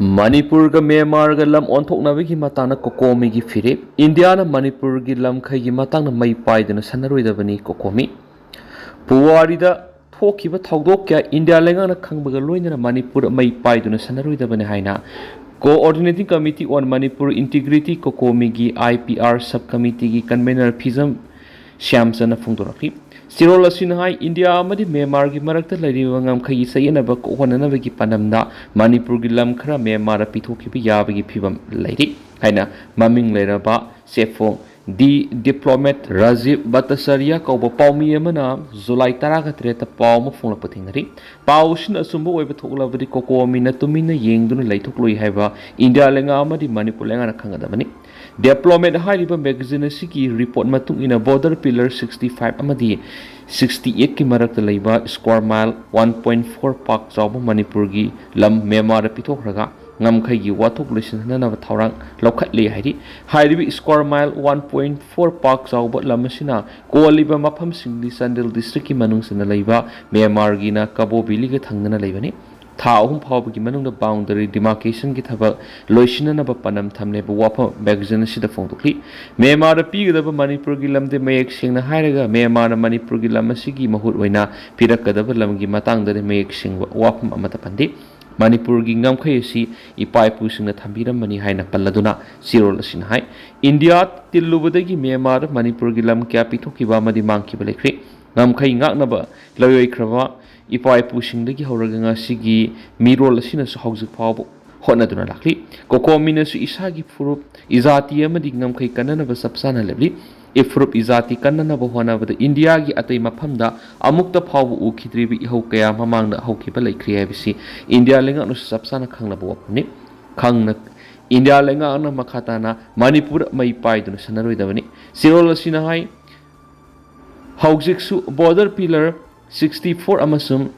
Manipur ga Myanmar ga lam onthoknabi gi matana kokomi gi fire India na Manipur gi lam khai gi matana mai paidana sanaroidabani kokomi Puwari da thokiba thaudok kya India lenga na khangba ga loina Manipur mai paidana sanaroidabani haina Coordinating Committee on Manipur Integrity kokomi gi IPR subcommittee gi convener Phizam Shyamsana phungdoraki Sirol asinahai India amadi Myanmar gi marakta lairiba ngamkhai sayenaba ko honanaba gi panamda Manipur gi lam khara Myanmar pithokiba yabagi phibam lairi haina maming lairaba sefong di diplomat Rajiv Bhattacharya kauba paumi amana July 13 ta paw ma phongla pathingnari pawsin asumbo oiba thoklabadi kokomi na tumina yengduna laithokloi haiba India lenga amadi Manipur lenga na khangadabani Developmental high-level magazine siki report matung ina border pillar 65 amadi 68 ki marakta leiba square mile 1.4 park chawba Manipur gi lam Myanmar pithokraga ngamkhai gi wathok lisinna na thawrang lokhatle hairi hairibi square mile 1.4 park chawba lam asina koliba mafam singli Sandel district ki manung sina leiba Myanmar gi na Kabo Bili ga thangna leibani Tha ahum phawbagi manungda boundary demarcation gi thaba loisina na panam thamne bu wafa magazine sida phongdokli Myanmar pigdaba Manipur gi lamde mayek singna hairaga Myanmar na Manipur gi lam asigi mahut oina pirakadaba lamgi matangda mayek singwa wafa amata pandi Manipur gi ngamkhai si ipai pu singna thambiramani haina palladuna sirol asin hai India tillubadagi Myanmar Manipur gi lam kya pithokiba amadi mangkiba lekri ngamkhai ngaknaba loyoi khraba ipai pusingdagi horaga sigi mirol asina su hauzik phaw honaduna lakli kokomina su isagi furup izati amadi ngamkhai kanana sapsana lebli ifrup izati kanana honabada India gi atai maphamda amukta phaw ukhidribi ihau kaya mamangna haukiba laikri habisi India lenga nu sapsana khangna bawapni khangna India lenga na makhatana Manipur mai paiduna sanaroidabani sirol asina hai hauzik su border pillar 64 amasum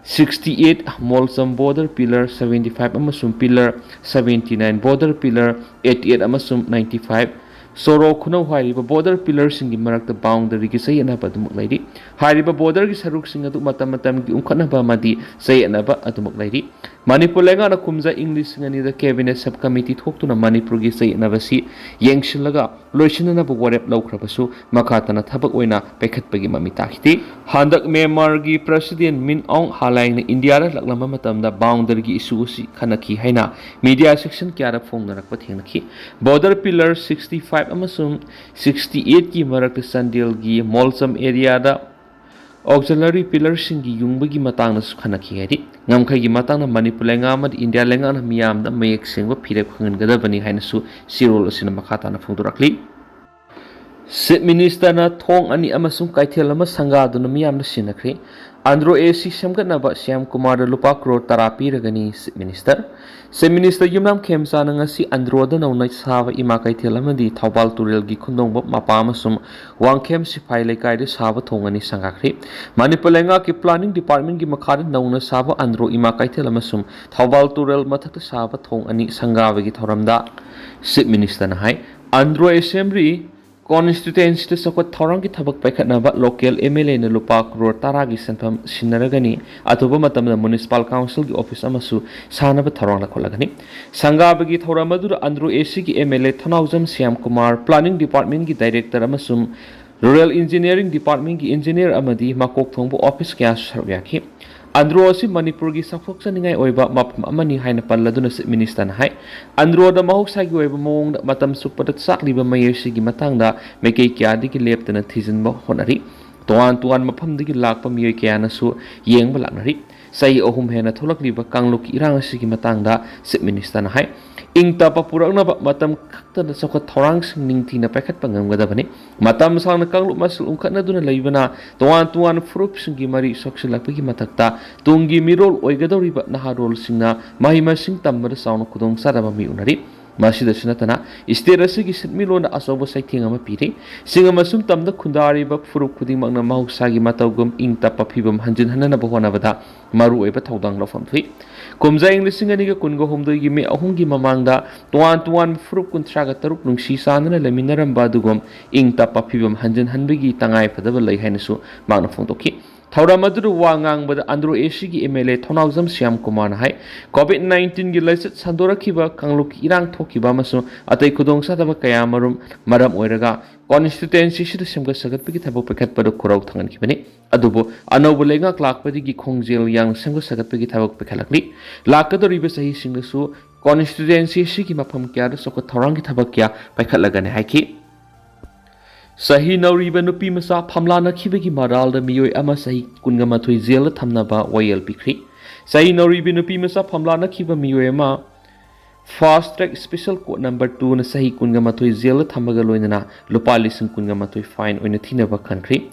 68 Molsam border pillar 75 amasum pillar 79 border pillar 88 amasum 95 Soro Khudong hairiba border pillar singi marakta boundary gi sayana badumuk lairi hairiba border gi saruk singa du matam gi umkhana ba madi sayana ba adumuk lairi Manipur lenga na kumza English ngani da cabinet subcommittee thoktuna Manipur gi sayana basi yengshilga loisina na bu warep laukhrabasu makhatana thabak oina pekhatpagi mami takhiti handak Myanmar gi president Min Aung Hlaing na India ra laklama matamda boundary gi issue si khanaki haina media section kyara phongnarak pathengki border pillar 65 amasum 68 ki marakta Sandel gi Molsam area da auxiliary pillar singi yungbagi matangna sukhanaki haidi ngamkhai gi matangna Manipur lenga amad India lenga na miyam da mayek singwa phirep khangadabani haina su sirol asina makhata na phungdurakli Chief Minister na thong ani amasum kaithel ama sangaduna miyam na sinakri Andro AC samgatnaba Syam Kumar lupa crore tarapi ragani Chief Minister Yumnam Khemsa na ngasi Andro da nauna sawa ima kaithel amadi Thawbal Turel gi Khudong mapa amasum Wangkhem Sipai Laikai de sawa thongani sangakri Manipur lenga ki planning department gi makhada nauna sawa Andro ima kaithel amasum Thawbal Turel mathakta sawa thongani sangawa gi thoramda Chief Minister na hai Andro Assembly Constituency to Sokot Thorangi Tabak Pekatnaba local MLA na lupa crore taragi senpam sinaragani atuba matam na municipal council gi office amasu sanaba thorang lakolagani sangabagi thoramadura Andro AC gi MLA Thanaujam Syam Kumar planning department gi director amasum rural engineering department gi engineer amadi makok thongbu office kya sarwyaki Andro si Manipur gi sakfoksa ningai oiba mapam amani haina palladuna Chief Minister na hai Andro da mahoksa gi oiba mong matam supadat sakliba mayersi gi matangda mekei kya digi leptana thijinba honari tuan mapam digi lakpa miyoi kya na su yengba laknari sai ohum hena tholakliba kangluk irang si gi matangda Chief Minister na hai ingta papurakna matam khakta na sokot thorang sing ningthi na pekhat pangamgadabani matam sang na kangluk masul umkhatna duna leibana tuan frup singi mari soksilakpagi matakta tungi mirol oigadoriba naharol singna mahima sing tambada sauna khudong sadaba mi unari masida sinatana state asigi sitmilo na asobo saithing ama piri singa masum tamda khundari ba frup khuding magna mahusagi matawgum ingta papibam hanjin hanana bohona bada maru oiba thodang lofam thui kumza English ngani ga kungo homdoi gi me ahungi mamangda tuan frup kuntraga taruk nungsi sanana leminaram badugum ingta papibam hanjin hanbigi tangai padaba lai hainasu magna phongtoki थौरम अदुरु वा ngangbada Andhra AC gi MLA Thonaujam Syam Kumar hai COVID-19 gi laisat sandorakhiba kangluk irang thokiba masu atai khudong sadaba kaya maram oiraga constituency sida semga sagat pigi thabo pakhat padu khurau thangan kibani adubo anobu lenga klakpadi gi khongjel yang semga sagat pigi thabo pakhalakli lakadori be sahi singsu constituency sigi mafam kya soko thorang gi thaba kya pakhalagane haiki Sahi Nauriba Nupi Masa Pamlana Kibiki Maral the Mio Ama Sahi Kungamatui Zela Tamnaba Wayel Pikri. Sahi Nauriba Nupi Masa Pamlana Kiba Mio Ema Fast Track Special Court number 2 na Sahi Kungamatui Zela Tamagaloina Lupalism Kungamatui Fine in a Tinaba country.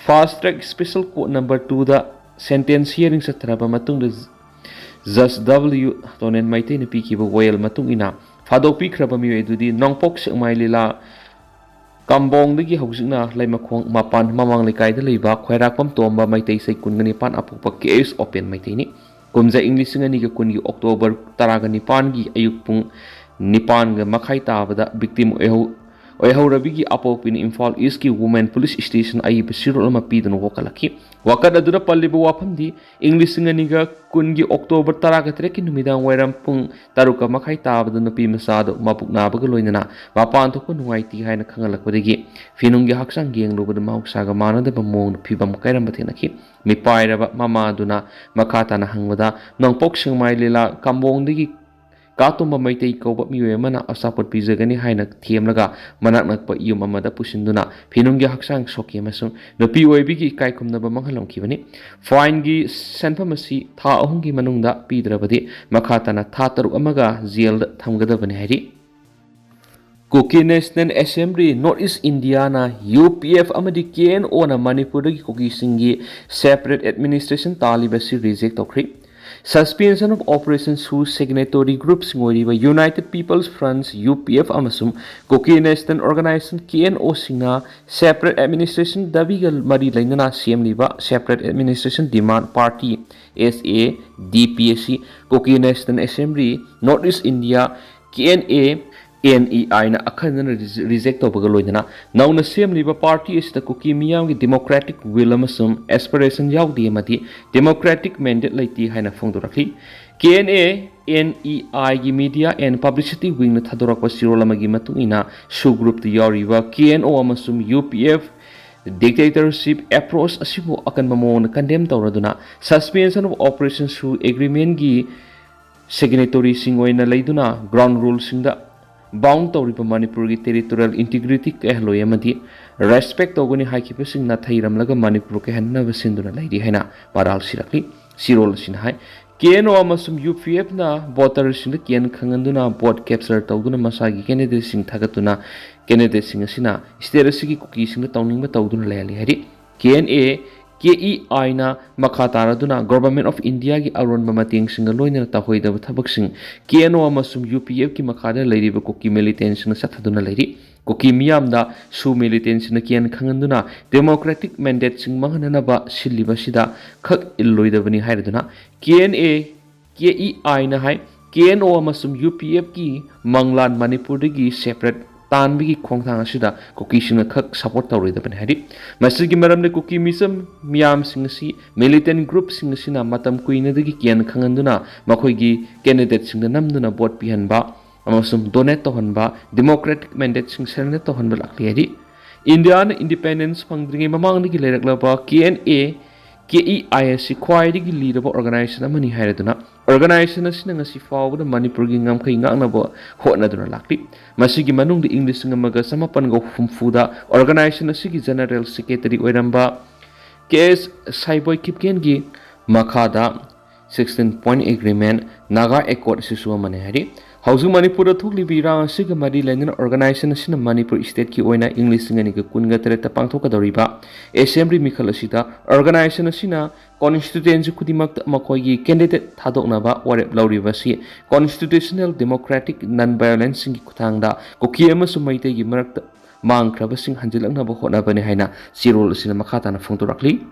Fast Track Special Court number 2 the sentence hearing Satraba Matung Zas W Tonen Maitene Piki Wayel Matungina Fado Pikraba Mio Edudi Nongpox Mailila Kambong dagi hausina laimakhong mapan mamang likai da leiba khwairakpam tomba maitei sai kungani pan apukpa case open maitei ni kumja english ngani ga kungi october taragani pan gi ayuk pung nipan ga makhai tabada victim oihorabigi apopin Imphal East ki women police station ai besirol ma pidan wokalaki wakad aduna pallibu wapamdi english ngani ga kungi october taraga ki numidang wairam pung taruka makhai tabada nupi masado mapukna baga loinana mapan to kun waiti haina khangalakwadagi finungi haksang gieng lobada mahuksaga manada bamong phibam kairam bathenaki mipairaba mamaduna makata na hangwada nongpok singmai lila kambong dagi Katumba Meetei Koba Miwemana Asapot Pizagani Haina Tiemlaga Manak pa Yum Amada Pusinduna Pinungi Haksang Soki Masung the POBG Kaikum Naba Mangalong Kivani Fine Gi Sanpamasi Ta Hongi Manunda Pidrabadi Makatana Tataru Amaga Ziel Tamgadavani Hari Kuki National Assembly Northeast Indiana UPF Amadi KNO na Manipuri Kuki Singi Separate Administration Talliba SA reject Toukhr Suspension of operations whose signatory groups ngoriba United People's Fronts UPF amasum Kuki National Organization KNO singna separate administration dabigal mari lainana CMliba separate administration demand party SA DPSC Kuki National Assembly Northeast India KNA NEI na akhan reject tobaga loidana nauna semliba party is the Kuki miyam gi democratic will amasum aspiration yaudi amati democratic mandate laiti haina phongdorakli KNA NEI gi media and publicity wing na thadorakwa sirolamagi matungina su group the yariba KNO amasum UPF dictatorship approach asibu akan mamon condemn tawraduna suspension of operations through agreement gi signatory singoina leiduna ground rules singda bound to Manipur territorial integrity Kahloyamadi, respect Ogoni Hakipusing Natairam Laga Manipur Kahana Sinduna Lady Hena, Paral Sirakli, Sirol Sinhai, KNO Amasum UPF na, voters in the Kian Kanganduna, board capture Toguna Masagi, Kennedy Sing Tagatuna, Kennedy Singasina, Sterasiki cookies in the Towning Toguna Lali Hari, KNA. KEI na makataraduna Government of India gi aron mamating singaloina tahoida thabaksing KNO amasum UPF ki makada leiriba Kuki militants na sathaduna leiri Kuki miyamda su militants na kian khanganduna democratic mandate sing manganaba siliba sida khak illoidabani hairaduna KNA KEI na hai KNO amasum UPF ki manglan Manipur gi separate Tanbigi Kongtang Asida, Kuki Singak support the Rhythm Hari. Masigi Maram the Kuki Mism, Miam Singasi, militant group Singasina, Matam Queen the Gikian Kanganduna, Makoigi, candidates in the Namduna board Pihanba, Amasum Doneto Honba, Democratic mandate Sing Senator Honba Lakiri. Indian independence Pangdring among the Gileglaba, KNA, KEISC, quite leader of organization Mani Haraduna. Organization as Nangasi forward the Manipur Gingam Kinganabo, Hotnaduna Lakti, Masigi Manung the English Singamaga Samapango from Fuda, Organization as Sigi General Secretary Wedamba, KS Saiboy Kipkengi, Makada, 16-point agreement, Naga Accord Sisua Manehari, Housing Manipur Tukli Bira, Sigamadi Langan Organization as Manipur State Ki Oina, English Singanika Kunga Tereta Pangtoka Doriba, Assembly Mikalasita, Organization Asina, Constituency Kudimak Makoyi, candidate Tadoknaba, or Laurivasi, Constitutional Democratic Non-Violence Singi Kutanga, Kokiama Sumaite Yimarak Mang Krabasing Hanjilang Nabahona Banehina, Cyril Sinamakata Fontorakli.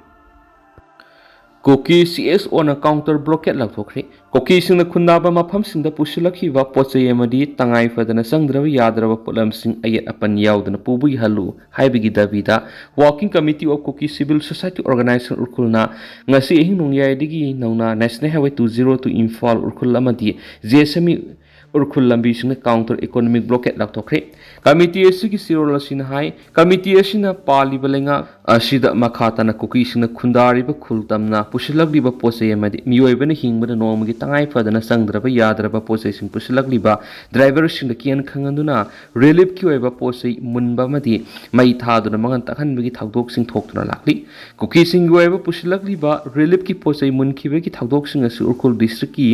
Kuki CSO na counter blockade laktokri. Kuki singna khundaba mafam singda pusilakhiba pochai amadi tangai fadana sangdraba yadraba polam sing ayat apan yaudana pubu halu haibigi dabida Working Committee of Kuki Civil Society Organization urkulna ngasi ehing nongyai nauna National Highway 202 Imphal urkul amadi JSME urkul lambi singna counter economic blockade laktokri. Committee asigi sirol asina hai committee asina paliba lenga asida makhatana kuki singna khundariba khultamna pusilakliba posai amadi miyoibana hingbana nomagi tangai fadana sangdraba yadraba posai sing pusilakliba driver singda kian khanganduna relief ki oiba posai munba madi mai thaduna mangan takhanbagi thagdok sing thoktuna lakli kuki sing oiba pusilakliba relief ki posai munkibagi thagdok sing asu urkul district ki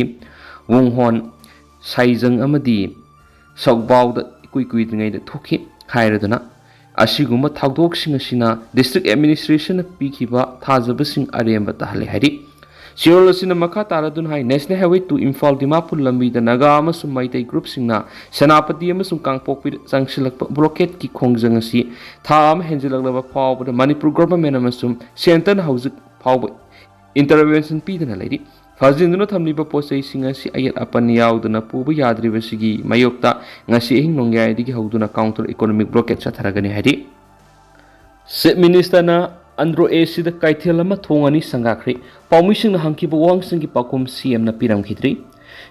wonghon saijang amadi saukbawda kui dingai da thoki khairaduna asiguma thagdok sing asina district administration na pikhiba thajaba sing aremba tahale hari sirol asina makha taradun hai National Highway 2 Imphal Dimapur lambi da naga amasum Meetei group singna senapati amasum kangpokpi changsilakpa blockade ki khongjang asi tha am henjilaklaba phawba Manipur government amasum center hauzik phawba intervention pidana leidi Fazinduna thamliba posai singa si ayat apan yauduna pubu yadriba sigi mayokta ngasi ehing nongyai digi hauduna counter economic blockade satharagani hari Chief Minister na Andro AC da kaithelama thongani sangakri pawmising na hangkiba wangsingi pakum CM na piram khidri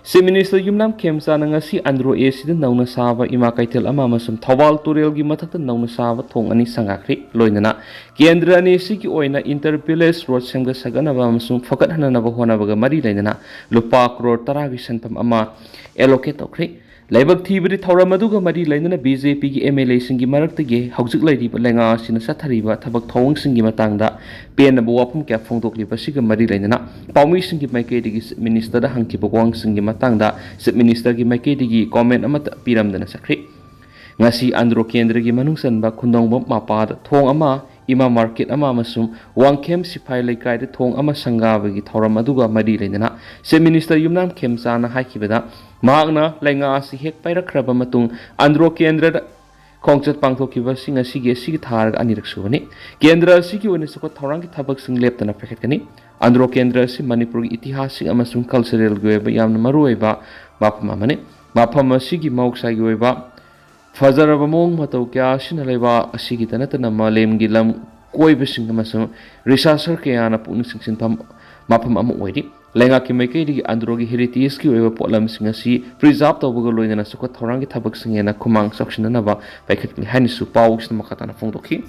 Chief Minister Yumnam Khemcha na ngasi Andro AC da nauna saba ima kaithel ama masum Thawal Turel gi mathakta nauna saba thongani sangakri loinana Kendra ni si ki oina intervillage road semga saganaba masum fakat hananaba honabaga mari lainana lupa crore taragi sanpam ama allocate tokri Laibak thibri thawramaduga mari lainana BJP gi MLA singi maraktagi haujik lairiba lenga sina sathariba thabak thawang singi matangda penaba wapum kya phongdokliba siga mari lainana pawmi singi maikedigi minister da hangki bogwang singi matangda Chief Minister gi maikedigi comment amata piramdana sakri ngasi Andro Kendra gi manungsanba Khudong bom mapad thong ama ima market ama masum wangkem sipai laikai de thong ama sangabagi thawram aduga mari lainana Chief Minister Yumnam Khemcha na haikibada Magna lenga si hek pairakraba matung Andro Kendra khongchat pangthokiba singa sige thar anirak subani Kendra sigi one soko thawrang ki thabak sing leptana phetkani Andro Kendra si Manipur gi itihasik amasung cultural goeba yamna maruiba mapama mane mapama sigi mauksa gi oiba Fazaraba mong matau kya sinalaiba asigi tanatana malem gi lam koiba sing amasung researcher kya na pung sing pam mapam amu oidi lenga ki maikei digi Andro gi heritage ki oiba potlam singa si preserve tawbaga loinana suka thawrang gi thabak singena khumang saksinana ba paikhat ni hanisu pawks na makatana phongdokhi